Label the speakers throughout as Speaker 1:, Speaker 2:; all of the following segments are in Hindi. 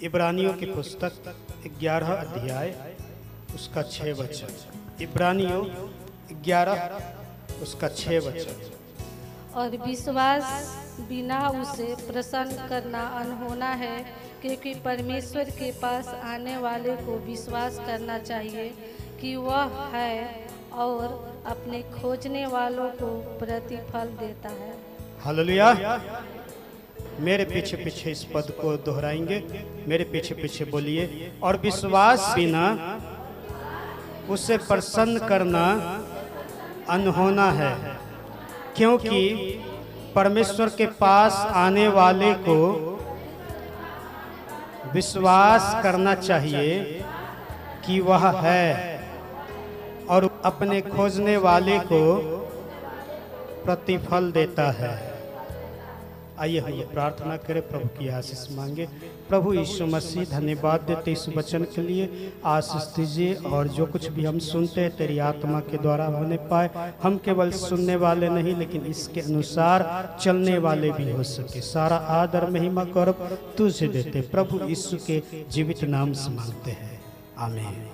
Speaker 1: इब्रानियों की पुस्तक 11 अध्याय उसका 6 वचन। इब्रानियों 11 उसका 6 वचन।
Speaker 2: और विश्वास बिना उसे प्रसन्न करना अनहोना है, क्योंकि परमेश्वर के पास आने वाले को विश्वास करना चाहिए कि वह है और अपने खोजने वालों को प्रतिफल देता है।
Speaker 1: हालेलुया। मेरे पीछे पीछे इस पद को दोहराएंगे, मेरे पीछे पीछे बोलिए। और विश्वास बिना उसे प्रसन्न करना अनहोना है, क्योंकि परमेश्वर के पास आने वाले को विश्वास करना चाहिए कि वह है और अपने खोजने वाले को प्रतिफल देता है। आइए हम प्रार्थना करें, प्रभु की आशीष मांगे। प्रभु यीशु मसीह, धन्यवाद देते इस वचन के लिए। आशीष दीजिए और जो कुछ भी हम सुनते हैं तेरी आत्मा के द्वारा होने पाए। हम केवल सुनने वाले नहीं, लेकिन इसके अनुसार चलने वाले भी हो सके। सारा आदर महिमा गौरव तुझे देते प्रभु यीशु के जीवित नाम से मांगते हैं, आमीन।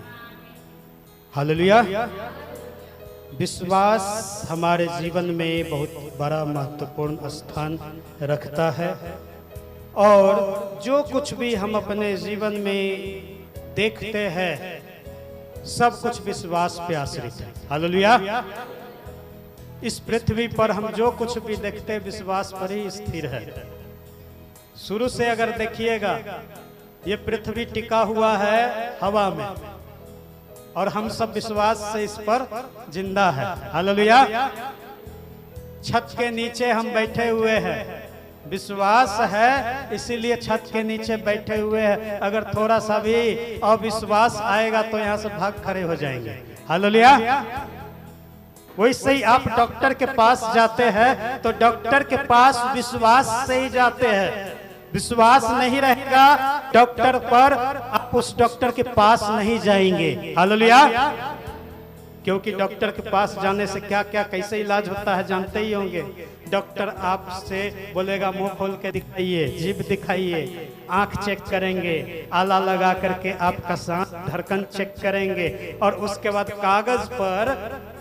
Speaker 1: हालेलुया। विश्वास हमारे जीवन में बहुत बड़ा महत्वपूर्ण स्थान रखता है और जो कुछ भी हम अपने जीवन में देखते हैं सब कुछ विश्वास पे आश्रित है। हालेलुया। इस पृथ्वी पर हम जो कुछ भी देखते हैं विश्वास पर ही स्थिर है। शुरू से अगर देखिएगा ये पृथ्वी टिका हुआ है हवा में और हम सब विश्वास से इस पर जिंदा है। हालेलुया। छत के नीचे हम बैठे हुए हैं, विश्वास है इसीलिए छत के नीचे बैठे हुए हैं। अगर थोड़ा सा भी अविश्वास आएगा तो यहाँ से भाग खड़े हो जाएंगे। हालेलुया। वैसे ही आप डॉक्टर के पास जाते हैं तो डॉक्टर के पास विश्वास से ही जाते हैं। विश्वास नहीं रहेगा डॉक्टर पर, आप उस डॉक्टर के पास नहीं जाएंगे। हालेलुया। क्योंकि डॉक्टर के पास जाने से क्या क्या कैसे इलाज होता है जानते ही होंगे। डॉक्टर आपसे बोलेगा मुंह खोल के दिखाइए, जीभ दिखाइए, आंख चेक करेंगे, आला लगा करके आपका सांस धड़कन चेक करेंगे और उसके बाद कागज पर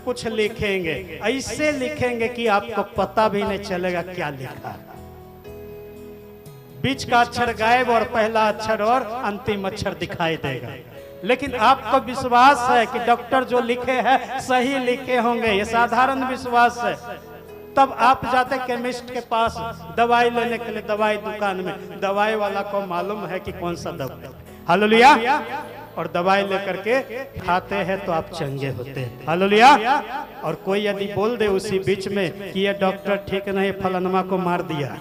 Speaker 1: कुछ लिखेंगे। ऐसे लिखेंगे कि आपको पता भी नहीं चलेगा क्या लिखा है। बीच का अक्षर गायब और पहला अक्षर और अंतिम अक्षर दिखाई देगा। लेकिन आपको विश्वास है कि डॉक्टर जो लिखे हैं सही लिखे होंगे, ये साधारण विश्वास है। तब आप जाते केमिस्ट के पास दवाई लेने के लिए, दवाई दुकान में दवाई वाला को मालूम है कि कौन सा दवा। हालेलुया। और दवाई लेकर के खाते हैं तो आप चंगे होते हैं। हालेलुया। और कोई यदि बोल दे उसी बीच में कि ये डॉक्टर ठीक नहीं, फलानमा को मार दिया,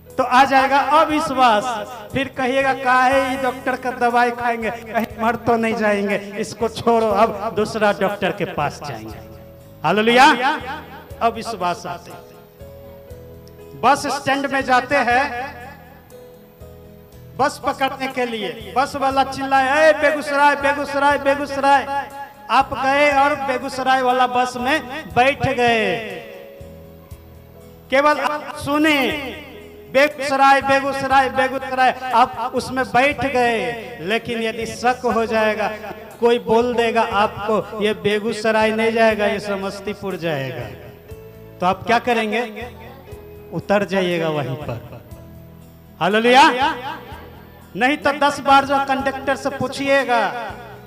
Speaker 1: तो आ जाएगा अविश्वास। फिर कहिएगा काहे ये डॉक्टर का दवाई खाएंगे, कहीं मर तो नहीं जाएंगे, इसको छोड़ो, अब दूसरा डॉक्टर के पास जाएंगे। हालेलुया। अविश्वास आते। बस स्टैंड में जाते हैं बस पकड़ने के लिए, बस वाला चिल्लाए बेगूसराय बेगूसराय बेगूसराय। आप गए और बेगूसराय वाला बस में बैठ गए। केवल आप सुने बेगूसराय बेगूसराय बेगूसराय, आप उसमें बैठ गए। लेकिन यदि शक हो जाएगा, कोई बोल देगा आपको ये बेगूसराय नहीं जाएगा, ये समस्तीपुर जाएगा, तो आप क्या करेंगे? उतर जाइएगा वहीं पर। हालेलुया। नहीं तो 10 बार जो कंडक्टर से पूछिएगा,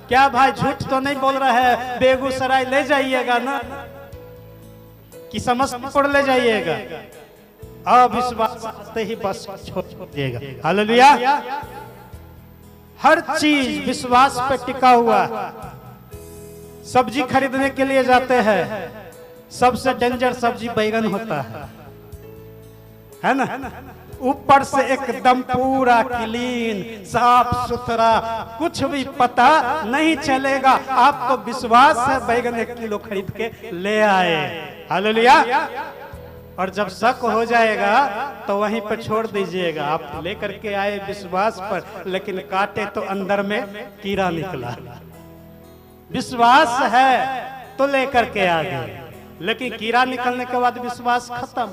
Speaker 1: क्या भाई झूठ तो नहीं बोल रहा है, बेगूसराय ले जाइएगा ना कि समस्तीपुर ले जाइएगा? अविश्वास से ही बस छोड़ दिएगा। हालेलुया। हर चीज विश्वास पे टिका हुआ। सब्जी खरीदने के लिए जाते हैं, सबसे डेंजर सब्जी बैगन होता है ना? ऊपर से एकदम पूरा क्लीन साफ सुथरा, कुछ भी पता नहीं चलेगा। आपको विश्वास है बैगन 1 किलो खरीद के ले आए। हालेलुया। और जब शक हो जाएगा तो वहीं पर छोड़ दीजिएगा। आप लेकर के आए विश्वास पर, लेकिन काटे तो अंदर में कीड़ा निकला। विश्वास है तो लेकर के आ गए, लेकिन कीड़ा निकलने के बाद विश्वास खत्म।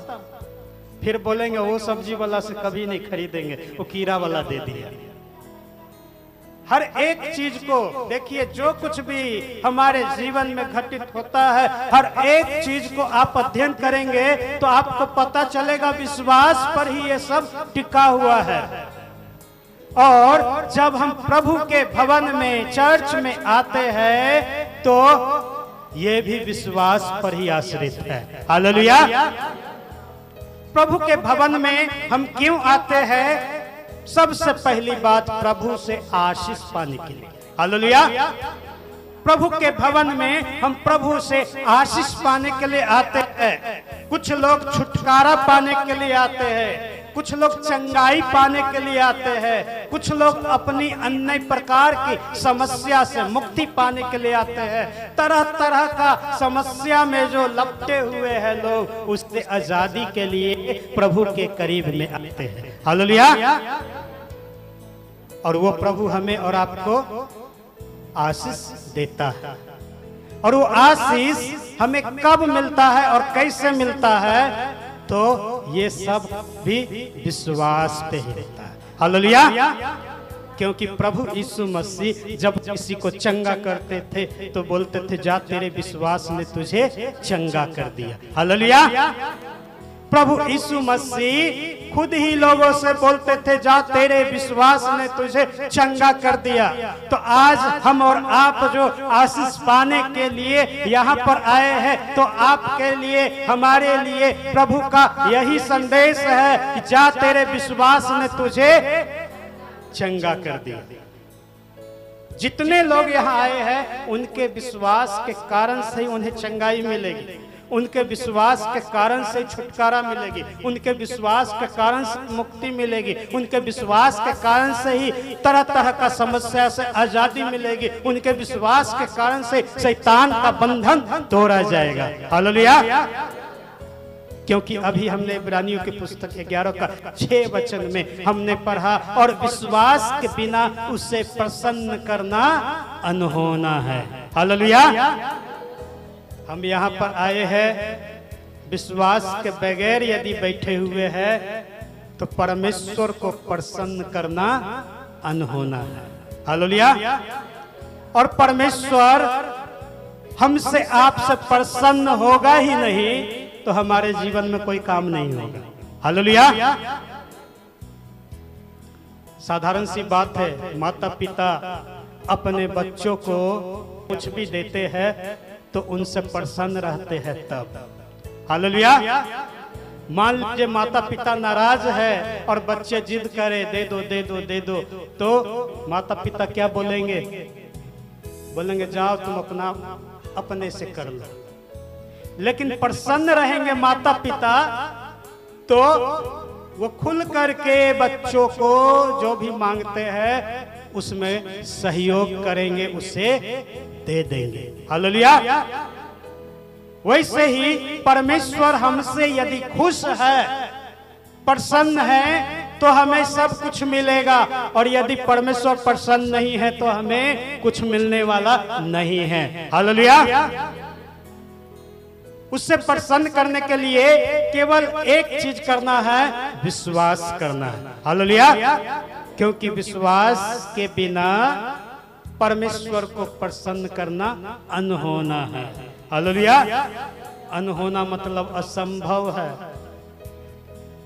Speaker 1: फिर बोलेंगे वो सब्जी वाला से कभी नहीं खरीदेंगे, वो कीड़ा वाला दे दिया। हर एक चीज को देखिए, जो कुछ भी हमारे जीवन में घटित होता है, हर एक चीज को आप अध्ययन करेंगे तो आपको पता चलेगा विश्वास पर ही ये सब टिका हुआ है। और जब हम प्रभु के भवन में, चर्च में आते हैं तो ये भी विश्वास पर ही आश्रित है। हालेलुया। प्रभु के भवन में हम क्यों आते हैं? सबसे पहली बात, प्रभु से आशीष पाने के लिए। हालेलुया। प्रभु के भवन में हम प्रभु से आशीष पाने के लिए आते हैं। कुछ लोग छुटकारा पाने के लिए आते हैं, कुछ लोग चंगाई पाने के लिए आते हैं, कुछ लोग अपनी अन्य प्रकार की समस्या से मुक्ति पाने के लिए आते हैं। तरह तरह का समस्या में जो लपटे हुए हैं लोग, उससे आजादी के लिए प्रभु के करीब में आते हैं। हालेलुया। और वो प्रभु हमें और आपको आशीष देता है। और वो आशीष हमें कब मिलता है और कैसे मिलता है? तो ये सब भी विश्वास पे ही रहता है। हालेलुया। क्योंकि प्रभु यीशु मसीह जब किसी को चंगा करते थे तो बोलते थे, जा तेरे विश्वास ने तुझे चंगा कर दिया। हालेलुया। प्रभु यीशु मसीह खुद ही लोगों से बोलते थे, जा तेरे विश्वास ने तुझे चंगा कर दिया। तो आज हम और आप जो आशीष पाने के लिए यहाँ पर आए हैं, तो आपके लिए, हमारे लिए प्रभु का यही संदेश है कि जा तेरे विश्वास ने तुझे चंगा कर दिया। जितने लोग यहाँ आए हैं, उनके विश्वास के कारण से ही उन्हें चंगाई मिलेगी, उनके विश्वास के कारण से छुटकारा मिलेगी, उनके विश्वास के कारण से मुक्ति मिलेगी, उनके विश्वास के कारण से ही तरह तरह का समस्या से आजादी मिलेगी, उनके विश्वास के कारण से शैतान का बंधन तोड़ा जाएगा। हालेलुया। क्योंकि अभी हमने इब्रानियों की पुस्तक 11 का 6 वचन में हमने पढ़ा, और विश्वास के बिना उसे प्रसन्न करना अनहोना है। हालेलुया। हम यहाँ पर आए हैं, विश्वास के बगैर यदि बैठे हुए हैं तो परमेश्वर को प्रसन्न करना अनहोना है। हालेलुया। और परमेश्वर हमसे, आपसे प्रसन्न होगा ही नहीं तो हमारे जीवन में कोई काम नहीं होगा। हालेलुया। साधारण सी बात है, माता पिता अपने बच्चों को कुछ भी देते हैं तो उनसे प्रसन्न रहते हैं तब। हालेलुया। मान लीजिए माता पिता नाराज है और बच्चे जिद करे, दे दो दे दो दे दो, तो माता पिता क्या बोलेंगे? बोलेंगे जाओ तुम अपना अपने से कर लो। लेकिन प्रसन्न रहेंगे माता पिता तो वो खुल करके बच्चों को जो भी मांगते हैं उसमें सहयोग करेंगे, उसे दे देंगे। हालेलुया। वैसे ही परमेश्वर हमसे यदि खुश है, प्रसन्न है, तो हमें सब कुछ मिलेगा, और यदि परमेश्वर प्रसन्न नहीं है तो हमें कुछ मिलने वाला नहीं है। हालेलुया। उससे प्रसन्न करने के लिए केवल एक चीज करना है, विश्वास करना है। हालेलुया। क्योंकि विश्वास के बिना परमेश्वर को प्रसन्न करना अनहोना है। हालेलुया। अनहोना मतलब असंभव है।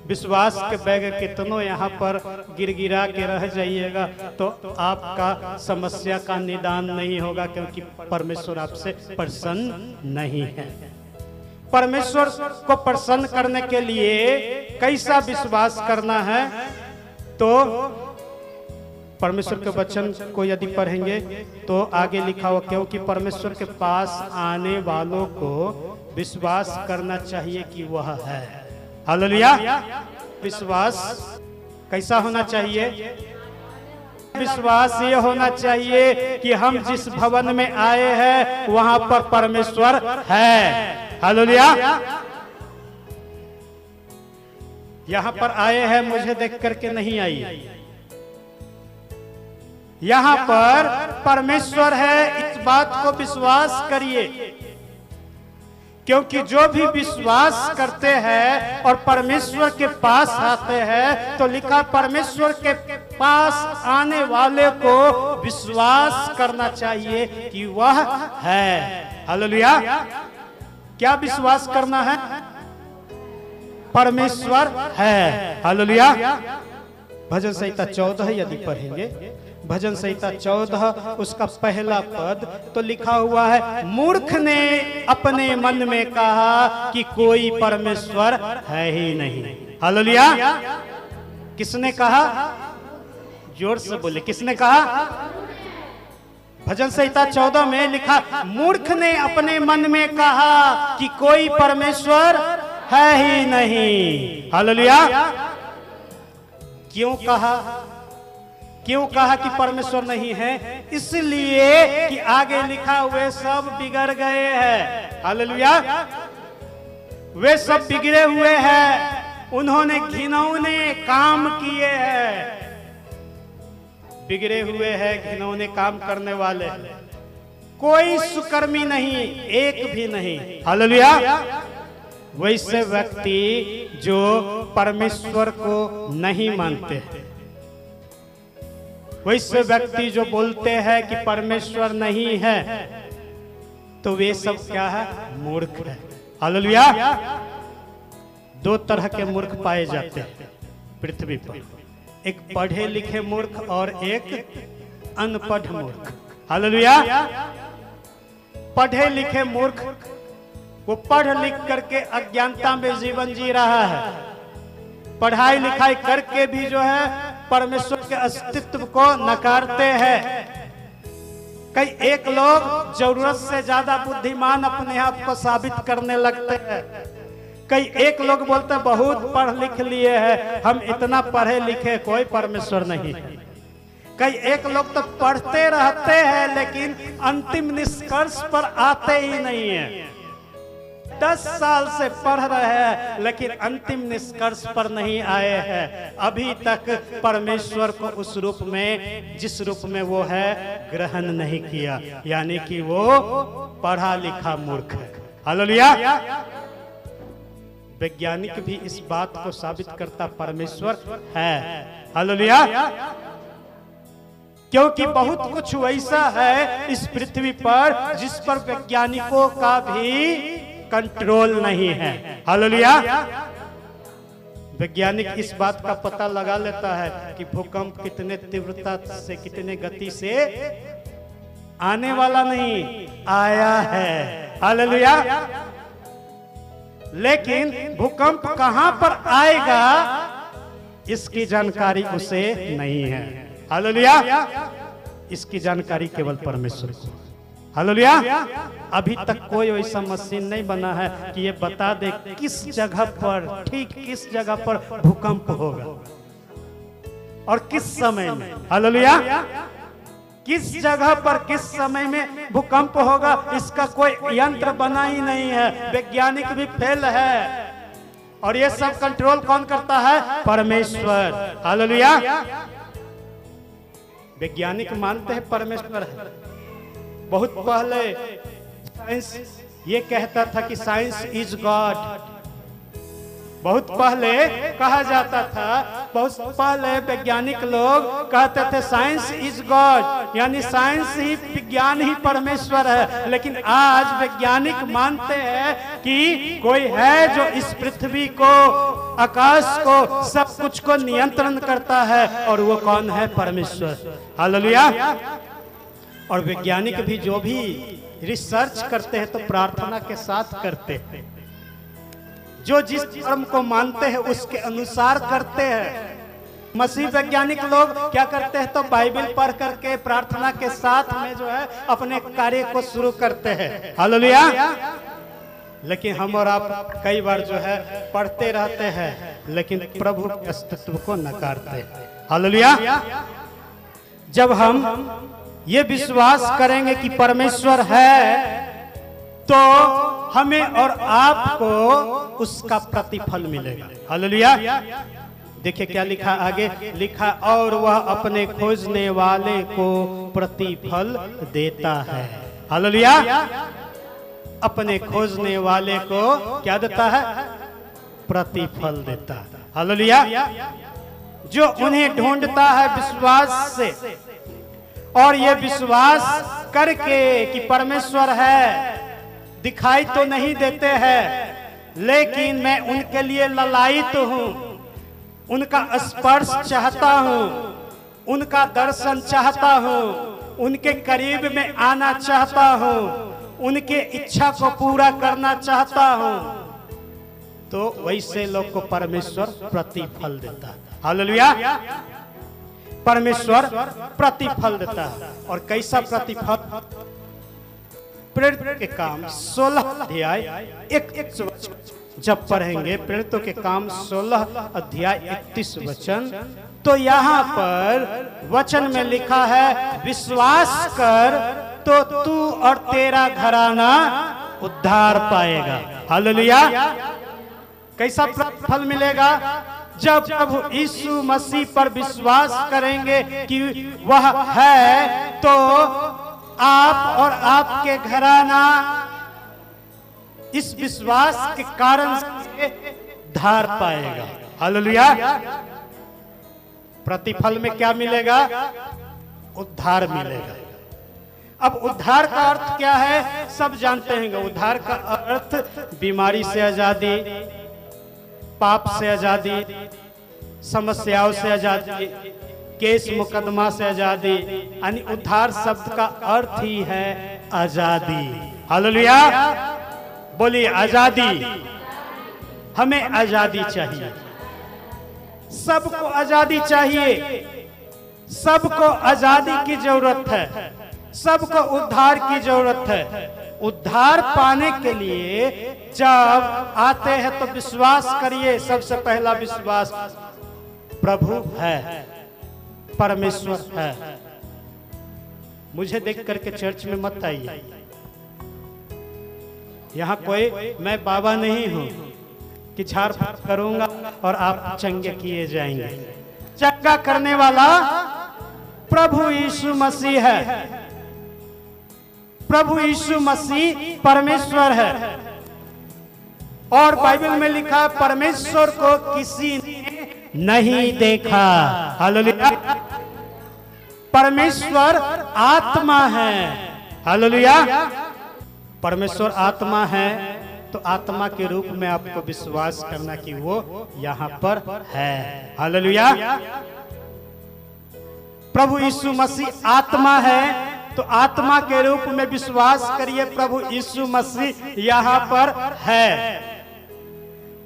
Speaker 1: विश्वास के बगैर कितनों यहाँ पर गिरगिरा के रह जाइएगा तो आपका समस्या का निदान नहीं होगा, क्योंकि परमेश्वर आपसे प्रसन्न नहीं है। परमेश्वर को प्रसन्न करने के लिए कैसा विश्वास करना है? तो परमेश्वर के वचन को यदि पढ़ेंगे तो आगे लिखा हुआ, क्योंकि परमेश्वर के पास आने वालों को विश्वास करना चाहिए कि वह है। हालेलुया। विश्वास कैसा होना चाहिए? विश्वास ये होना चाहिए कि हम जिस भवन में आए हैं वहां पर परमेश्वर है। हालेलुया। यहाँ पर आए हैं मुझे देख करके नहीं आई, यहाँ पर परमेश्वर है, इस बात को विश्वास करिए। क्योंकि जो भी विश्वास करते हैं और परमेश्वर के पास आते हैं, तो लिखा परमेश्वर के पास आने वाले को विश्वास करना चाहिए कि वह है। हालेलुया। क्या विश्वास करना है? परमेश्वर है। हालेलुया। भजन संहिता 14 यदि पढ़ेंगे, भजन संहिता 14 उसका पहला पद तो लिखा हुआ है, मूर्ख ने अपने मन में कहा कि कोई परमेश्वर है ही नहीं। हालेलुया। किसने कहा? जोर से बोले, किसने कहा? भजन संहिता 14 में लिखा, मूर्ख ने अपने मन में कहा कि कोई परमेश्वर है ही नहीं। हालेलुया। क्यों कहा? क्यों कहा कि परमेश्वर नहीं है? इसलिए कि आगे लिखा हुए सब बिगड़ गए हैं। हालेलुया। वे सब बिगड़े हुए हैं, उन्होंने घिनौने काम किए हैं। बिगड़े हुए हैं, घिनौने काम करने वाले, कोई सुकर्मी नहीं, एक भी नहीं। हालेलुया। वैसे व्यक्ति जो परमेश्वर को नहीं मानते हैं, वैसे व्यक्ति जो बोलते हैं कि परमेश्वर नहीं है, तो वे सब क्या है? मूर्ख है। हालेलुया। दो तरह के मूर्ख पाए जाते हैं पृथ्वी पर, एक पढ़े लिखे मूर्ख और एक अनपढ़ मूर्ख। हालेलुया। पढ़े लिखे मूर्ख वो पढ़ लिख करके अज्ञानता में जीवन जी रहा है, पढ़ाई लिखाई करके भी जो है परमेश्वर के अस्तित्व को नकारते हैं। कई एक लोग जरूरत से ज्यादा बुद्धिमान अपने आप को साबित करने लगते हैं। कई एक लोग बोलते हैं बहुत पढ़ लिख लिए हैं, हम इतना पढ़े लिखे, कोई परमेश्वर नहीं है। कई एक लोग तो पढ़ते रहते हैं लेकिन अंतिम निष्कर्ष पर आते ही नहीं है। 10 साल से पढ़ रहे हैं लेकिन अंतिम निष्कर्ष पर नहीं आए हैं। अभी तक परमेश्वर को उस रूप में, जिस रूप में वो है, ग्रहण नहीं किया, यानी कि वो पढ़ा लिखा मूर्ख है। हालेलुया। वैज्ञानिक भी इस बात को साबित करता परमेश्वर है। हालेलुया। क्योंकि बहुत कुछ वैसा है इस पृथ्वी पर जिस पर वैज्ञानिकों का भी कंट्रोल नहीं है। हालेलुया। वैज्ञानिक इस बात का पता लगा लेता है कि भूकंप कितने तीव्रता से, कितने गति से आने वाला नहीं, आया है। हालेलुया। लेकिन भूकंप कहां पर आएगा इसकी जानकारी उसे नहीं है। हालेलुया। इसकी जानकारी केवल परमेश्वर को। हालेलुया। अभी तक कोई ऐसा मशीन नहीं बना है कि ये बता दे किस जगह पर, ठीक किस जगह पर भूकंप होगा और किस समय में। हालेलुया। किस जगह पर किस समय में भूकंप होगा इसका कोई यंत्र बना ही नहीं है। वैज्ञानिक भी फेल है और ये सब कंट्रोल कौन करता है? परमेश्वर। हालेलुया। वैज्ञानिक मानते हैं परमेश्वर है। बहुत पहले साइंस ये कहता था कि साइंस इज गॉड। बहुत पहले कहा जाता था, बहुत पहले वैज्ञानिक लोग कहते थे साइंस इज गॉड, यानी साइंस ही, विज्ञान ही परमेश्वर है। लेकिन आज वैज्ञानिक मानते हैं कि कोई है जो इस पृथ्वी को, आकाश को, सब कुछ को नियंत्रण करता है, और वो कौन है? परमेश्वर। हालेलुया। और वैज्ञानिक भी जो भी रिसर्च करते हैं तो प्रार्थना के साथ करते हैं, जो जिस धर्म को मानते हैं उसके अनुसार करते हैं। मसीह वैज्ञानिक लोग क्या करते हैं? तो बाइबल पढ़ करके प्रार्थना के साथ में जो है अपने कार्य को शुरू करते हैं। हालेलुया। लेकिन हम और आप कई बार जो है पढ़ते रहते हैं लेकिन प्रभु के अस्तित्व को नकारते हैं। हालेलुया। जब हम ये विश्वास करेंगे कि परमेश्वर है तो हमें और आपको उसका प्रतिफल मिलेगा। हालेलुया। देखिए क्या लिखा आगे, लिखा और वह अपने खोजने वाले को प्रतिफल देता है। हालेलुया। अपने खोजने वाले को क्या देता है? प्रतिफल देता है। हालेलुया। जो उन्हें ढूंढता है विश्वास से, और ये विश्वास करके कि परमेश्वर है, दिखाई तो नहीं देते हैं लेकिन मैं उनके लिए ललायित हूं, उनका स्पर्श चाहता हूं, उनका दर्शन चाहता हूं, उनके करीब में आना चाहता हूं, उनके इच्छा को पूरा करना चाहता हूं, तो वैसे लोग को परमेश्वर प्रतिफल देता है। हालेलुया। परमेश्वर प्रतिफल देता है। और कैसा प्रतिफल? प्रेरित के काम 16 अध्याय 1 वचन जब पढ़ेंगे, प्रेरितों के काम 16 अध्याय 31 वचन, तो यहाँ पर वचन में लिखा है, विश्वास कर तो तू और तेरा घराना उद्धार पाएगा। हालेलुया। कैसा प्रतिफल मिलेगा? जब प्रभु यीशु मसीह पर विश्वास करेंगे कि वह है, तो आप और आपके घराना इस विश्वास के कारण से उद्धार पाएगा। हालेलुया। प्रतिफल में क्या मिलेगा? उद्धार मिलेगा। अब उद्धार का अर्थ क्या है? सब जानते हैं। उद्धार का अर्थ बीमारी से आजादी, पाप से आजादी, समस्याओं से आजादी, केस मुकदमा से आजादी, यानी उद्धार शब्द का अर्थ ही है आजादी। हालेलुया। बोलिए आजादी। हमें आजादी चाहिए, सबको आजादी चाहिए, सबको आजादी की जरूरत है, सबको उद्धार की जरूरत है। उद्धार पाने के लिए जब आते हैं तो विश्वास करिए। सबसे पहला विश्वास, प्रभु है, परमेश्वर है। मुझे देख करके चर्च में मत आइए। यहाँ कोई मैं बाबा नहीं हूं कि झाड़ फूक करूंगा और आप चंगे किए जाएंगे। चंगा करने वाला प्रभु यीशु मसीह है। प्रभु यीशु मसीह परमेश्वर है। और बाइबल में लिखा, परमेश्वर को किसी ने नहीं देखा। हालेलुया। परमेश्वर आत्मा है। हालेलुया। परमेश्वर आत्मा है, तो आत्मा के रूप में आपको विश्वास करना कि वो यहाँ पर है। हालेलुया। प्रभु यीशु मसीह आत्मा है, तो आत्मा के रूप में विश्वास करिए, प्रभु यीशु मसीह यहाँ पर है।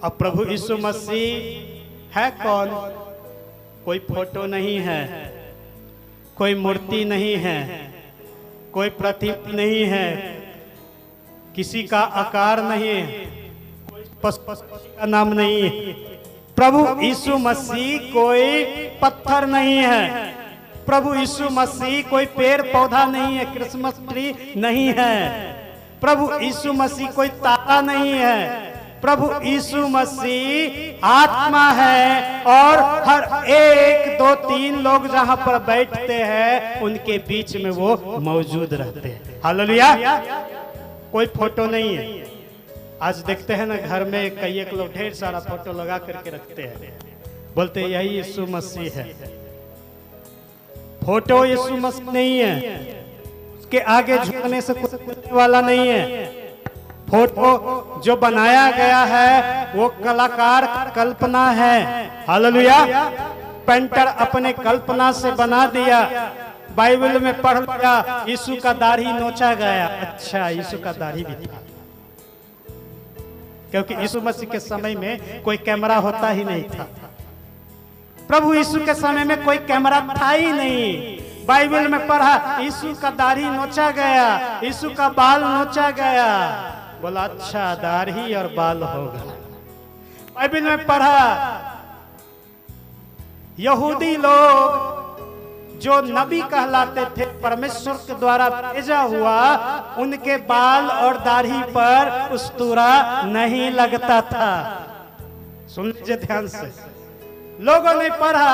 Speaker 1: अब प्रभु यीशु मसीह है कौन? कोई फोटो नहीं है, कोई मूर्ति नहीं है, कोई प्रतिमा नहीं है, किसी का आकार नहीं है, कोई पशु का नाम नहीं है। प्रभु यीशु मसीह कोई पत्थर नहीं है। प्रभु यीशु मसीह कोई पेड़ पौधा नहीं है, क्रिसमस ट्री नहीं है। प्रभु यीशु मसीह कोई तारा नहीं है। प्रभु यीशु मसीह आत्मा है, और हर 1, 2, 3 लोग जहां पर बैठते हैं उनके बीच में वो मौजूद रहते हैं। हालेलुया। कोई फोटो नहीं है। आज देखते हैं ना, घर में कई एक लोग ढेर सारा फोटो लगा करके रखते हैं, बोलते हैं यही यीशु मसीह है। फोटो यीशु मसीह नहीं है, उसके आगे झुकने से कुछ वाला नहीं है। फोटो जो बनाया गया है वो कलाकार कल्पना है। हालेलुया। पेंटर अपने कल्पना से बना दिया। बाइबल में पढ़ लिया, यीशु का दाढ़ी नोचा गया। अच्छा, यीशु का दाढ़ी भी था, क्योंकि यीशु मसीह के समय में कोई कैमरा होता ही नहीं था। प्रभु यीशु के समय में कोई कैमरा था ही नहीं। बाइबल में पढ़ा, यीशु का दाढ़ी नोचा गया, यीशु का बाल नोचा गया। बोला अच्छा, दाढ़ी और बाल होगा। बाइबल में पढ़ा, यहूदी लोग जो नबी कहलाते थे, परमेश्वर के द्वारा भेजा हुआ, उनके बाल और दाढ़ी पर उस्तूरा नहीं लगता था। सुन लीजिए ध्यान से। लोगों ने पढ़ा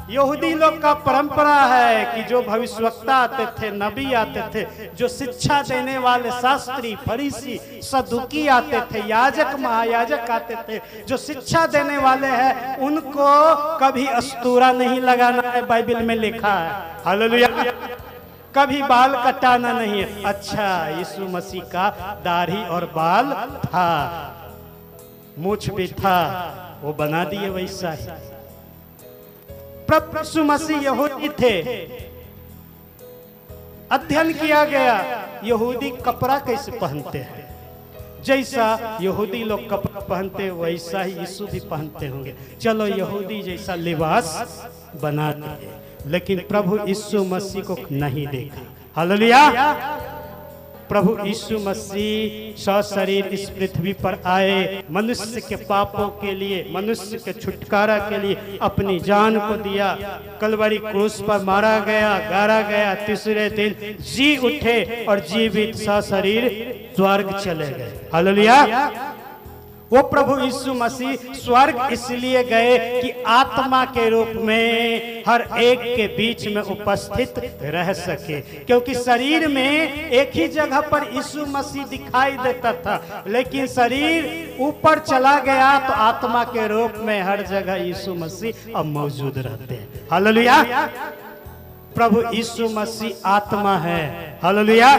Speaker 1: यहूदी लोग का परंपरा है कि जो भविष्यवक्ता आते थे, नबी आते थे, जो शिक्षा देने वाले शास्त्री, फरीसी, सदुकी आते थे, याजक, महायाजक आते थे, जो शिक्षा देने वाले हैं, उनको कभी अस्तूरा नहीं लगाना है, बाइबल में लिखा है। हालेलुया। कभी बाल कटाना नहीं है। अच्छा, यीशु मसीह का दाढ़ी और बाल था, मूछ भी था, वो बना दिए वैसा ही। प्रभु यीशु मसीह यहूदी थे। अध्ययन किया गया यहूदी कपड़ा कैसे पहनते हैं, जैसा यहूदी लोग कपड़ा पहनते वैसा ही यीशु भी पहनते होंगे। चलो यहूदी जैसा लिबास बना दिए, लेकिन प्रभु यीशु मसीह को नहीं देखा। हालेलुया। प्रभु यीशु मसीह सशरीर इस पृथ्वी पर आए, मनुष्य के पापों के लिए, मनुष्य के छुटकारा के लिए अपनी जान को दिया, कलवरी क्रूस पर मारा गया, गाड़ा गया, तीसरे दिन जी उठे और जीवित सशरीर स्वर्ग चले गए। हालेलुया। वो प्रभु यीशु मसीह स्वर्ग इसलिए गए कि आत्मा के रूप में हर एक के बीच में उपस्थित रह सके, क्योंकि शरीर में एक ही जगह पर यीशु मसीह दिखाई देता था, लेकिन शरीर ऊपर चला गया तो आत्मा के रूप में हर जगह यीशु मसीह अब मौजूद रहते हैं। हालेलुया। प्रभु यीशु मसीह आत्मा है। हालेलुया।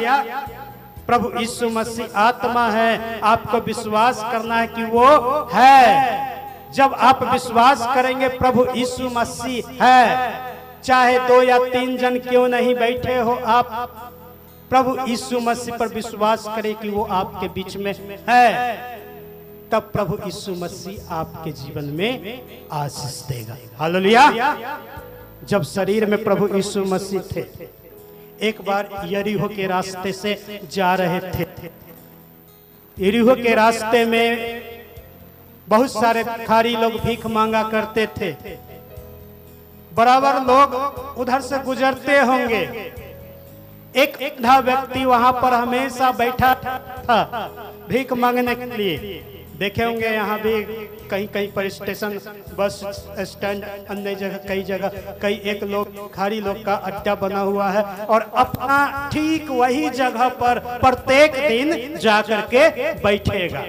Speaker 1: प्रभु यीशु मसीह आत्मा है। आपको विश्वास करना है कि वो है। जब आप विश्वास करेंगे प्रभु यीशु मसीह है, चाहे 2 या 3 जन क्यों नहीं बैठे हो, आप प्रभु यीशु मसीह पर विश्वास करें कि वो आपके बीच में है, तब प्रभु यीशु मसीह आपके जीवन में आशीष देगा। हालेलुया। जब शरीर में प्रभु यीशु मसीह थे, एक बार यरीहो के रास्ते से जा रहे थे। यरीहो के रास्ते में बहुत सारे भिखारी लोग भीख मांगा करते थे। बराबर लोग उधर से गुजरते होंगे। एक अंधा व्यक्ति वहां पर हमेशा बैठा था भीख मांगने के लिए। देखे होंगे यहाँ भी कहीं कहीं पर स्टेशन, बस स्टैंड, अन्य जगह, कई जगह कई एक लोग भिखारी लोग का अड्डा बना हुआ है और अपना ठीक वही जगह पर प्रत्येक दिन जाकर के बैठेगा।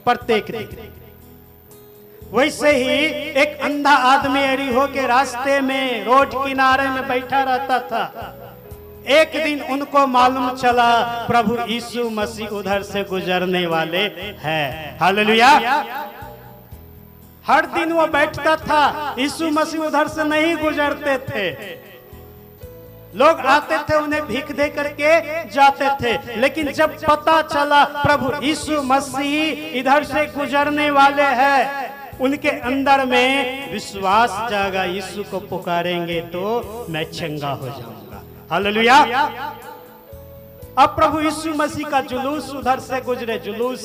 Speaker 1: प्रत्येक दिन वैसे ही एक अंधा आदमी यरीहो के रास्ते में रोड किनारे में बैठा रहता था। एक दिन उनको मालूम चला प्रभु यीशु मसीह उधर से गुजरने वाले हैं। हालेलुया। हर दिन वो बैठता था, यीशु मसीह उधर से नहीं गुजरते थे। लोग आते थे, उन्हें भीख दे करके जाते थे, लेकिन जब पता चला प्रभु यीशु मसीह इधर से गुजरने वाले हैं, उनके अंदर में विश्वास जागा, यीशु को पुकारेंगे तो मैं चंगा हो जाऊंगा। हालेलुया। अब प्रभु यीशु मसीह का जुलूस उधर से गुजरे। जुलूस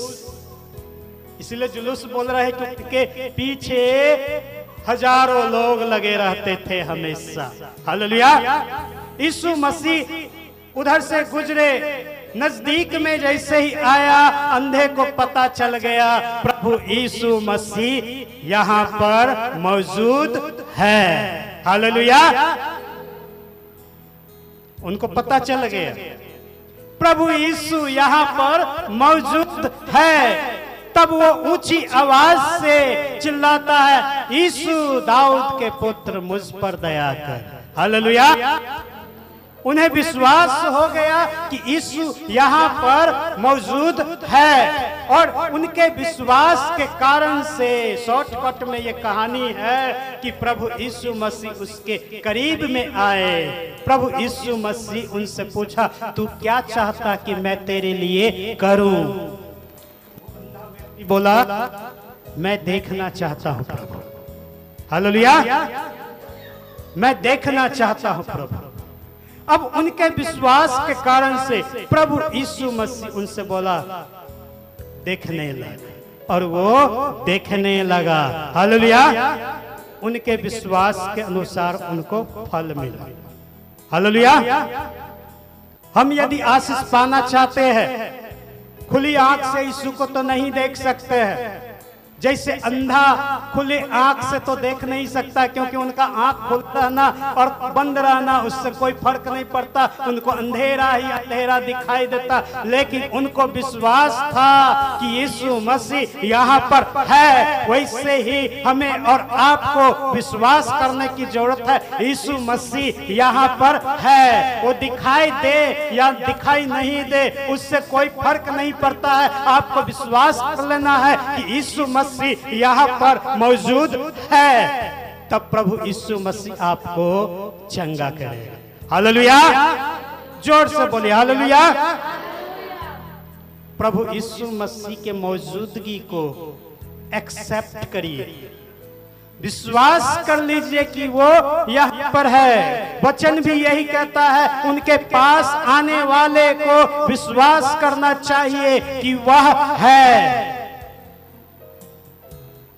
Speaker 1: इसलिए जुलूस बोल रहे हैं क्योंकि पीछे हजारों लोग लगे रहते थे हमेशा। हालेलुया। यीशु मसीह उधर से गुजरे, नजदीक में जैसे ही आया, अंधे को पता चल गया प्रभु यीशु मसीह यहाँ पर मौजूद है। हालेलुया। उनको पता चल गया प्रभु यीशु यहाँ पर मौजूद है। तब वो ऊंची आवाज से चिल्लाता है, यीशु दाऊद के पुत्र मुझ पर दया कर। हालेलुया। उन्हें विश्वास हो गया कि यीशु यहाँ पर मौजूद है, और उनके विश्वास के कारण से शॉर्टकट में ये कहानी है कि प्रभु यीशु मसीह उसके करीब में आए। प्रभु यीशु मसीह उनसे पूछा, तू क्या चाहता कि मैं तेरे लिए करूं? बोला, मैं देखना चाहता हूं प्रभु। हालेलुया। मैं देखना चाहता हूं प्रभु। अब उनके विश्वास के कारण से प्रभु यीशु मसीह उनसे बोला, देखने लगा, और वो देखने लगा। हालेलुया। उनके विश्वास के अनुसार उनको फल मिला। हालेलुया। हम यदि आशीष पाना चाहते हैं, खुली आंख से यीशु को तो नहीं देख सकते हैं, जैसे अंधा खुली आंख से तो देख नहीं सकता, क्योंकि उनका आंख खुलता रहना और बंद रहना उससे कोई फर्क नहीं पड़ता, उनको अंधेरा ही अंधेरा दिखाई देता। लेकिन उनको विश्वास था कि यीशु मसीह यहाँ पर है। वैसे ही हमें और आपको विश्वास करने की जरूरत है। यीशु मसीह यहाँ पर है, वो दिखाई दे या दिखाई नहीं दे उससे कोई फर्क नहीं पड़ता है। आपको विश्वास कर लेना है कि यीशु मसीह यहाँ पर मौजूद है, तब प्रभु यीशु मसीह आपको चंगा करेगा। हालेलुया, जोर से बोलिए हालेलुया। प्रभु यीशु मसीह के मौजूदगी को एक्सेप्ट करिए, विश्वास कर लीजिए कि वो यहाँ पर है। वचन भी यही कहता है, उनके पास आने वाले को विश्वास करना चाहिए कि वह है।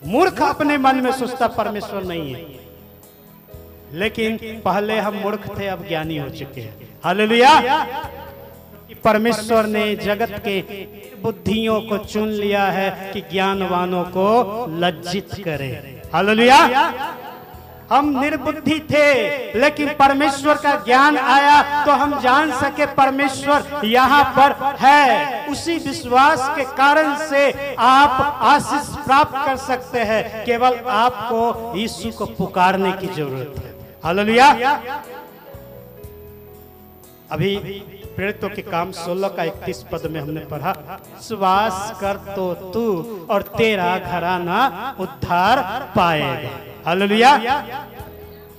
Speaker 1: मूर्ख अपने मन में सोचता परमेश्वर नहीं है, लेकिन पहले हम मूर्ख थे, अब ज्ञानी हो चुके हैं। हालेलुया। परमेश्वर ने जगत के बुद्धियों को चुन लिया है कि ज्ञानवानों को लज्जित करे। हालेलुया। हम निर्बुद्धि थे, लेकिन परमेश्वर का ज्ञान आया तो हम जान सके परमेश्वर यहाँ पर है। उसी विश्वास के कारण से आप आशीष प्राप्त कर सकते हैं। केवल आपको यीशु को पुकारने की जरूरत है। हालेलुया। अभी प्रेरितों के काम 16 का 31 पद में हमने पढ़ा, विश्वास कर तो तू और तेरा घराना उद्धार पाएगा। हालेलुया।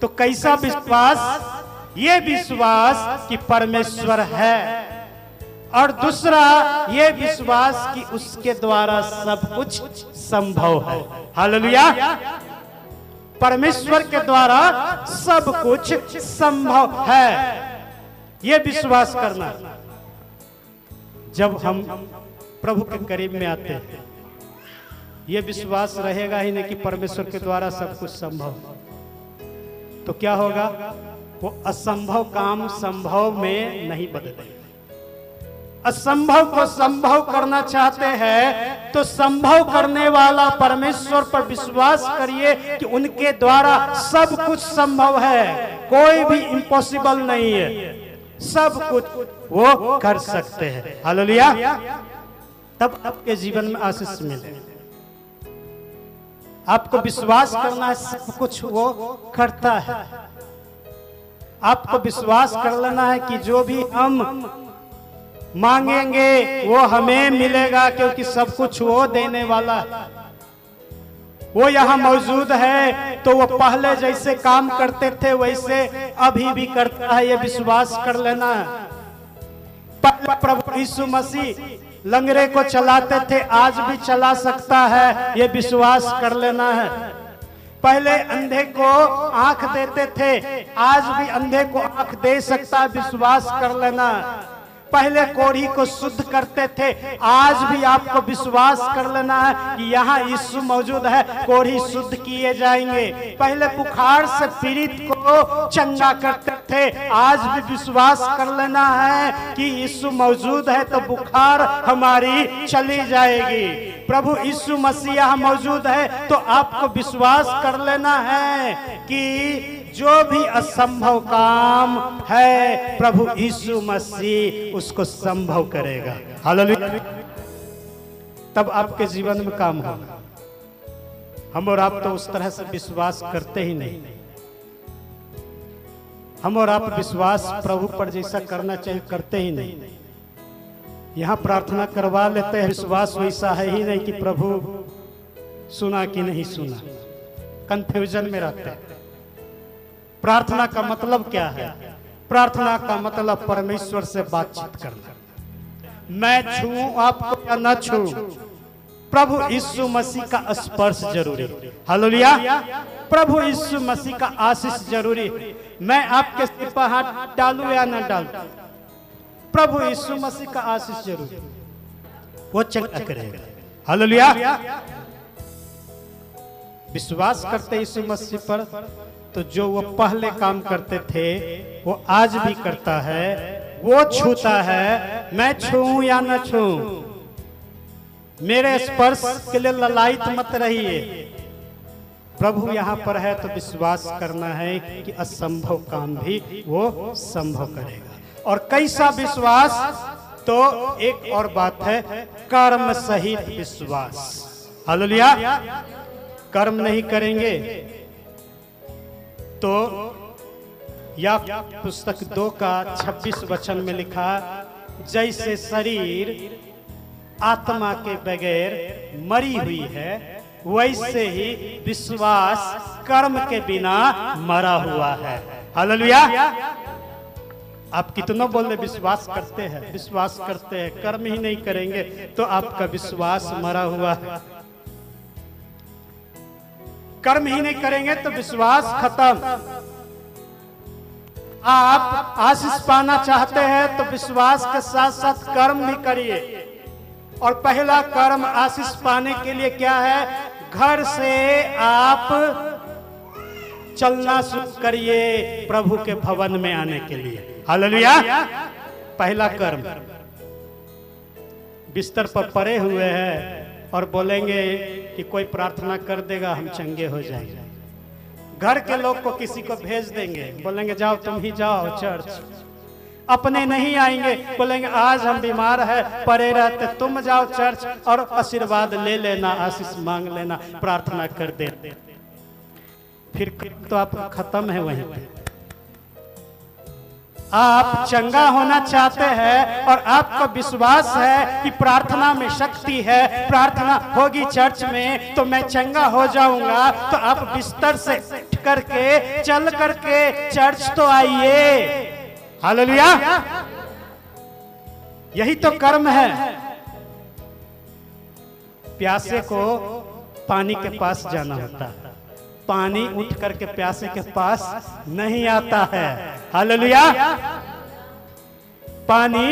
Speaker 1: तो कैसा विश्वास? ये विश्वास कि परमेश्वर है, और दूसरा ये विश्वास कि उसके द्वारा सब कुछ संभव है। हालेलुया। परमेश्वर के द्वारा सब कुछ संभव है, ये विश्वास करना। जब हम प्रभु के करीब में आते हैं, ये विश्वास रहेगा ही नहीं कि परमेश्वर के द्वारा सब कुछ संभव, तो क्या होगा? वो असंभव काम संभव में नहीं बदलेगा। असंभव को संभव करना चाहते हैं तो संभव करने वाला परमेश्वर पर विश्वास करिए कि उनके द्वारा सब कुछ संभव है, कोई भी इम्पॉसिबल नहीं है, सब कुछ वो कर सकते हैं। हालेलुया। तब आपके जीवन में आशीष मिले। आपको विश्वास करना है, सब कुछ वो करता है। आपको विश्वास कर लेना है कि जो भी हम मांगेंगे वो हमें मिलेगा, क्योंकि सब कुछ वो देने वाला है। वो यहाँ मौजूद है, तो वो पहले जैसे काम करते थे वैसे अभी भी करता है, ये विश्वास कर लेना है। पहले प्रभु यीशु मसीह लंगड़े को चलाते थे, आज भी चला सकता है, ये विश्वास कर लेना है। पहले अंधे को आंख देते थे, आज भी अंधे को आंख दे सकता है, विश्वास कर लेना है। पहले कोढ़ी को शुद्ध करते थे, आज भी आपको विश्वास कर लेना है कि यहाँ यीशु मौजूद है, कोढ़ी शुद्ध किए जाएंगे। पहले बुखार से पीड़ित को चंगा करते थे, आज भी विश्वास कर लेना है कि यीशु मौजूद है तो बुखार हमारी चली जाएगी। प्रभु यीशु मसीह यहाँ मौजूद है तो आपको विश्वास कर लेना है कि जो भी असंभव काम है प्रभु यीशु मसीह उसको संभव करेगा। हालेलुया। तब आपके जीवन में काम होगा। हम और आप तो उस तरह से विश्वास करते ही नहीं। हम और आप विश्वास प्रभु पर जैसा करना चाहिए करते ही नहीं। यहाँ प्रार्थना करवा लेते हैं, विश्वास वैसा है ही नहीं कि प्रभु सुना कि नहीं सुना, कंफ्यूजन में रहते हैं। प्रार्थना का मतलब क्या है? प्रार्थना का मतलब परमेश्वर से बातचीत करना। मैं छूऊं आपको या न छूऊं, प्रभु यीशु मसीह का स्पर्श जरूरी। हालेलुया। प्रभु यीशु मसीह का आशीष जरूरी। मैं आपके सिर पर हाथ डालूं या न डालूं, प्रभु यीशु मसीह का आशीष जरूरी, वो चंगा करेगा। हालेलुया। विश्वास करते यीशु मसीह पर, तो जो वो पहले काम करते थे वो आज भी करता है, वो छूता है। मैं छूऊं या न छूऊं, मेरे स्पर्श के लिए ललायित मत रहिए। प्रभु यहाँ पर है तो विश्वास करना है कि असंभव काम भी वो संभव करेगा। और कैसा विश्वास? तो एक और बात है, कर्म सहित विश्वास। हालेलुया। कर्म नहीं करेंगे तो या पुस्तक 2 का 26 वचन में लिखा, जैसे शरीर आत्मा के बगैर मरी हुई है, वैसे ही विश्वास कर्म के बिना मरा हुआ है। हालेलुया। आप कितना बोल रहे विश्वास करते हैं, विश्वास करते हैं, कर्म ही नहीं करेंगे तो आपका विश्वास मरा हुआ है। कर्म ही नहीं करेंगे तो विश्वास खत्म। आप आशीष पाना चाहते हैं तो विश्वास के साथ साथ कर्म भी करिए। और पहला कर्म आशीष पाने के लिए क्या है? घर से आप चलना शुरू करिए प्रभु के भवन में आने के लिए। हालेलुया। पहला कर्म। बिस्तर पर पड़े हुए हैं और बोलेंगे कि कोई प्रार्थना कर देगा हम चंगे हो जाएंगे। घर के लोग को किसी को भेज देंगे, बोलेंगे जाओ तुम ही जाओ चर्च। अपने नहीं आएंगे, बोलेंगे आज हम बीमार है, पड़े रहते, तुम जाओ चर्च और आशीर्वाद ले लेना, आशीष मांग लेना, प्रार्थना कर दे। फिर तो आप खत्म है वहीं पे। आप चंगा होना चाहते हैं और आपका विश्वास है कि प्रार्थना में शक्ति है, प्रार्थना होगी चर्च में तो मैं चंगा हो जाऊंगा, तो आप बिस्तर से उठ करके चल करके चर्च तो आइए। हालेलुया। यही तो कर्म है। प्यासे को पानी के पास जाना होता है, पानी उठ करके प्यासे के पास नहीं आता है। हालेलुया। पानी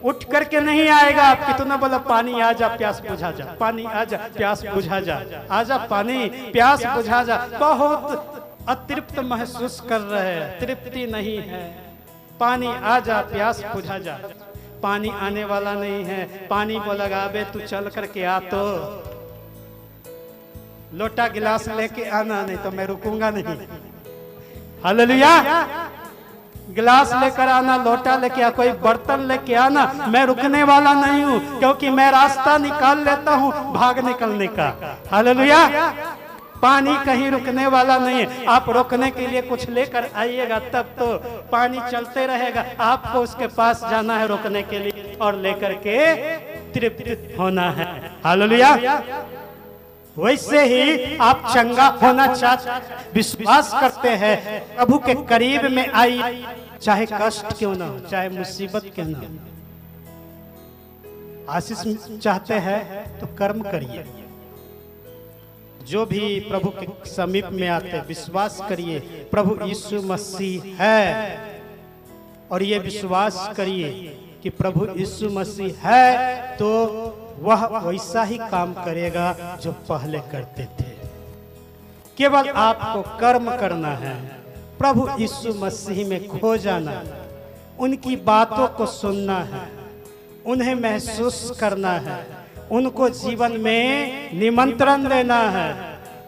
Speaker 1: उठ करके नहीं आएगा। आप कितना बोला पानी आ जा प्यास बुझा जा, पानी आ जा प्यास बुझा जा, आ जा पानी प्यास बुझा जा। बहुत अतृप्त महसूस कर रहे हैं, तृप्ति नहीं है। पानी आ जा प्यास बुझा जा। पानी आने वाला नहीं है। पानी बोला गाबे तू चल करके आ, तो लोटा गिलास लेके आना, नहीं तो मैं रुकूंगा नहीं। हालेलुया। गिलास लेकर आना, लोटा लेके आ, कोई बर्तन लेके आना, मैं रुकने वाला नहीं हूं, क्योंकि मैं रास्ता निकाल लेता हूं भाग निकलने का। हालेलुया। पानी कहीं रुकने वाला नहीं है। आप रोकने के लिए कुछ लेकर आइएगा तब तो पानी चलते रहेगा। आपको उसके पास जाना है रोकने के लिए और लेकर के तृप्त होना है। हालेलुया। वैसे ही आप चंगा होना चाहते, विश्वास करते हैं, प्रभु के करीब में आइए, चाहे कष्ट क्यों ना हो, चाहे मुसीबत क्यों ना हो। आशीष चाहते हैं तो कर्म करिए। जो भी प्रभु के समीप में आते विश्वास करिए प्रभु यीशु मसीह है, और ये विश्वास करिए कि प्रभु यीशु मसीह है तो वह वैसा ही काम करेगा जो पहले करते थे। केवल आपको कर्म करना है, प्रभु यीशु मसीह में खो जाना, उनकी बातों को सुनना है, उन्हें महसूस करना है, उनको जीवन में निमंत्रण देना है,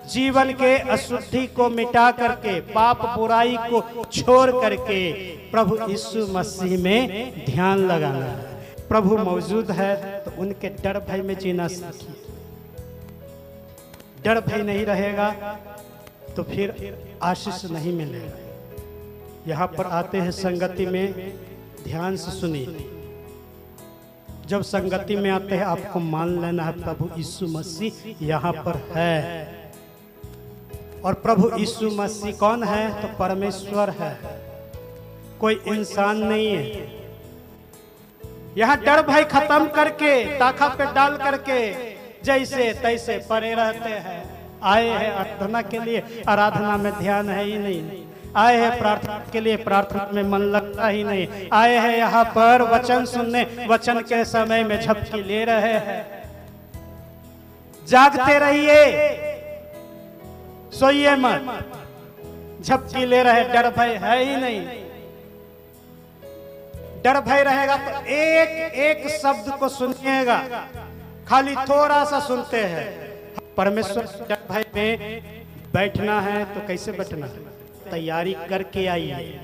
Speaker 1: जीवन के अशुद्धि को मिटा करके, पाप बुराई को छोड़ करके प्रभु यीशु मसीह में ध्यान लगाना है। प्रभु मौजूद है तो उनके डर भय में जीना सीखिए। डर भय नहीं रहेगा तो फिर आशीष नहीं मिलेगा। यहाँ पर आते हैं संगति में, ध्यान से सुनिए। जब संगति में आते हैं आपको मान लेना है प्रभु यीशु मसीह यहाँ पर है। और प्रभु यीशु मसीह कौन है? तो परमेश्वर है, कोई इंसान नहीं है। यहाँ डर भय खत्म करके, ताखा पे डाल करके जैसे तैसे पड़े रहते हैं। आए हैं आराधना के लिए, आराधना में ध्यान है ही नहीं। आए हैं प्रार्थना के लिए, प्रार्थना में मन लगता ही नहीं। आए हैं यहाँ पर वचन सुनने, वचन के समय में झपकी ले रहे हैं। जागते रहिए, सोइए मत, झपकी ले रहे, डर भय है ही नहीं। डर भय रहेगा तो एक एक शब्द को सुनिएगा, खाली थोड़ा सा सुनते हैं। परमेश्वर के भय में बैठना है तो कैसे बैठना है? तैयारी करके आइए,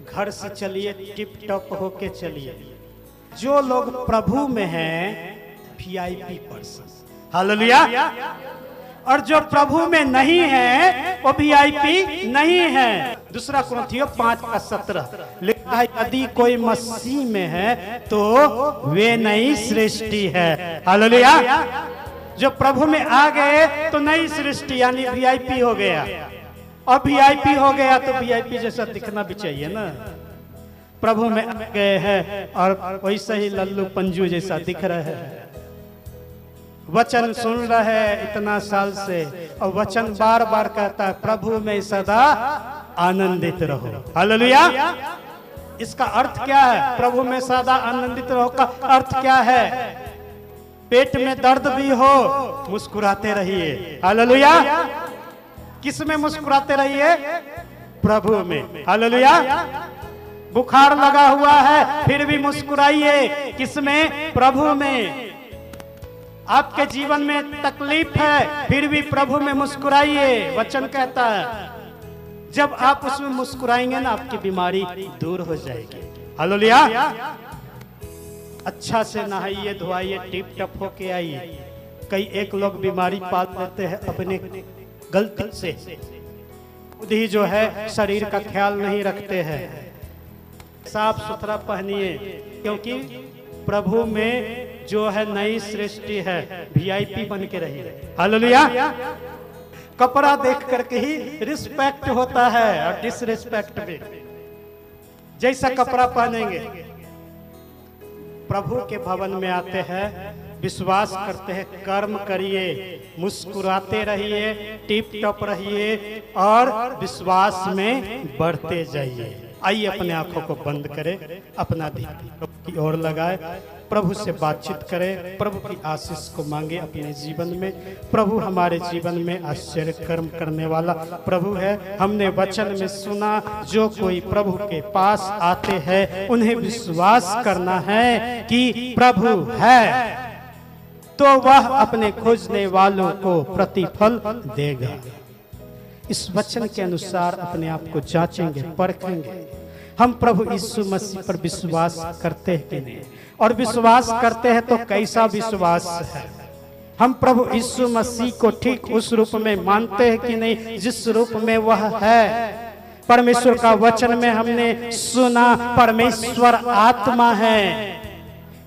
Speaker 1: घर से चलिए, टिप टॉप होके चलिए। जो लोग प्रभु में हैं VIP पर्सन, हालेलुया। और जो प्रभु में नहीं है वो VIP नहीं है। दूसरा कुरिन्थियों 5:17 लिखा है, यदि कोई मसीह में है तो वे नई सृष्टि है, हालेलुया। जो प्रभु में आ गए तो नई सृष्टि यानी VIP हो गया। और VIP हो गया तो VIP जैसा दिखना भी चाहिए ना। प्रभु में आ गए हैं और वैसे ही लल्लू पंजू जैसा दिख रहे हैं। वचन सुन रहे हैं इतना साल से और वचन बार बार कहता है प्रभु में सदा आनंदित रहो, हालेलुया। इसका अर्थ क्या है? प्रभु में सदा आनंदित रहो का अर्थ क्या है? पेट में दर्द भी हो मुस्कुराते रहिए, हालेलुया। किस में मुस्कुराते रहिए? प्रभु में, हालेलुया। बुखार लगा हुआ है फिर भी मुस्कुराइए, किस में? प्रभु में। आपके जीवन में तकलीफ है फिर भी प्रभु में मुस्कुराइए। वचन कहता है जब आप उसमें मुस्कुराएंगे ना आपकी बीमारी दूर हो जाएगी, हालेलुया। अच्छा से नहाइए धोइए, टिप टप होके आइए। कई एक लोग बीमारी पाल लेते हैं अपने गलती से, खुद ही जो है शरीर का ख्याल नहीं रखते हैं। साफ सुथरा पहनिए, क्योंकि प्रभु में जो है नई सृष्टि है। VIP बन के रहिए, हालेलुया। कपड़ा देख करके ही रिस्पेक्ट होता है और डिसरिस्पेक्ट भी। जैसा कपड़ा पहनेंगे, प्रभु के भवन में आते हैं, विश्वास करते हैं, कर्म करिए, मुस्कुराते रहिए, टिप टॉप रहिए और विश्वास में बढ़ते जाइए। आइए अपने आंखों को बंद करें, अपना ध्यान प्रभु की ओर लगाए, प्रभु से बातचीत करें, प्रभु की आशीष को मांगे अपने जीवन में। प्रभु हमारे जीवन में आश्चर्य कर्म करने वाला प्रभु है। हमने वचन में सुना जो कोई प्रभु के पास आते हैं उन्हें विश्वास करना है कि प्रभु है तो वह अपने खोजने वालों को प्रतिफल देगा। इस वचन के अनुसार अपने आप को जांचेंगे, परखेंगे। हम प्रभु यीशु मसीह पर विश्वास करते हैं कि नहीं, और विश्वास करते हैं तो कैसा विश्वास है? हम प्रभु यीशु मसीह को ठीक उस रूप में मानते हैं कि नहीं जिस रूप में वह है। परमेश्वर का वचन में हमने सुना परमेश्वर आत्मा है,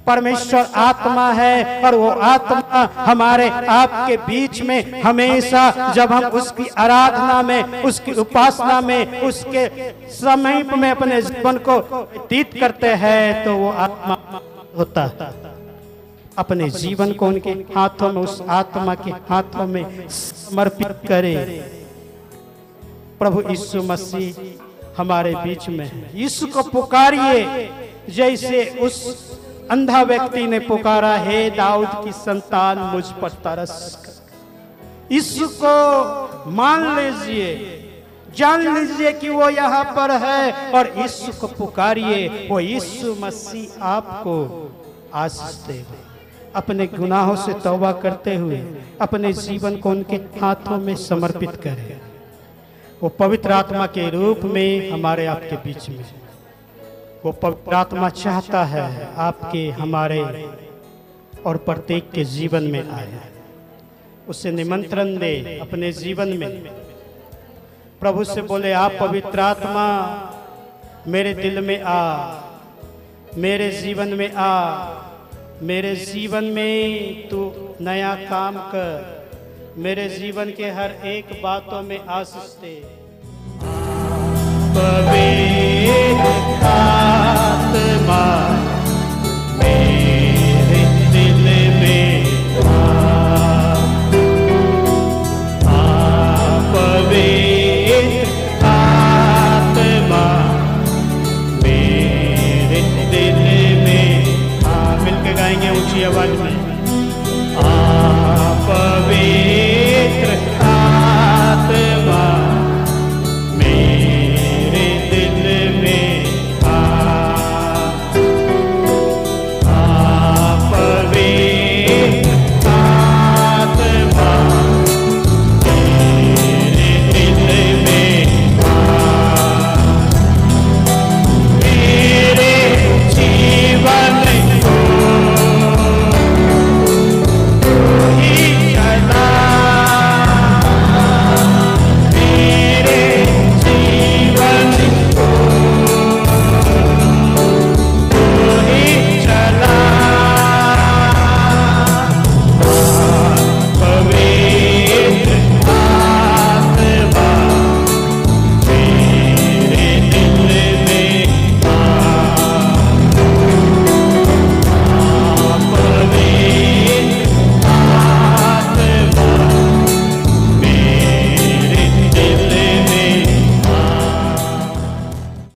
Speaker 1: परमेश्वर आत्मा है और वो आत्मा हमारे आपके बीच में हमेशा जब हम उसकी आराधना में, उसकी उपासना में, उसके समीप में अपने जीवन को व्यतीत करते हैं तो वो आत्मा होता है। अपने जीवन को उनके हाथों में, उस आत्मा के हाथों में समर्पित करें। प्रभु यीशु मसीह हमारे बीच में है। यीशु को पुकारिए जैसे उस अंधा व्यक्ति ने पुकारा, हे दाऊद की संतान मुझ पर तरस कर। यीशु को मान लीजिए, जान लीजिए कि वो यहाँ पर है और यीशु को पुकारिए। वो यीशु मसीह आपको आशीष देगा। अपने गुनाहों से तौबा करते हुए अपने जीवन को उनके हाथों में समर्पित करें। वो पवित्र आत्मा के रूप में हमारे आपके बीच में, वो पवित्र आत्मा चाहता है आपके, हमारे और प्रत्येक के जीवन में आए। उसे निमंत्रण दे अपने जीवन में। प्रभु से बोले, आप पवित्र आत्मा मेरे दिल में आ, मेरे जीवन में आ, मेरे जीवन में तू नया काम कर, मेरे जीवन के हर एक बातों में आशीष दे।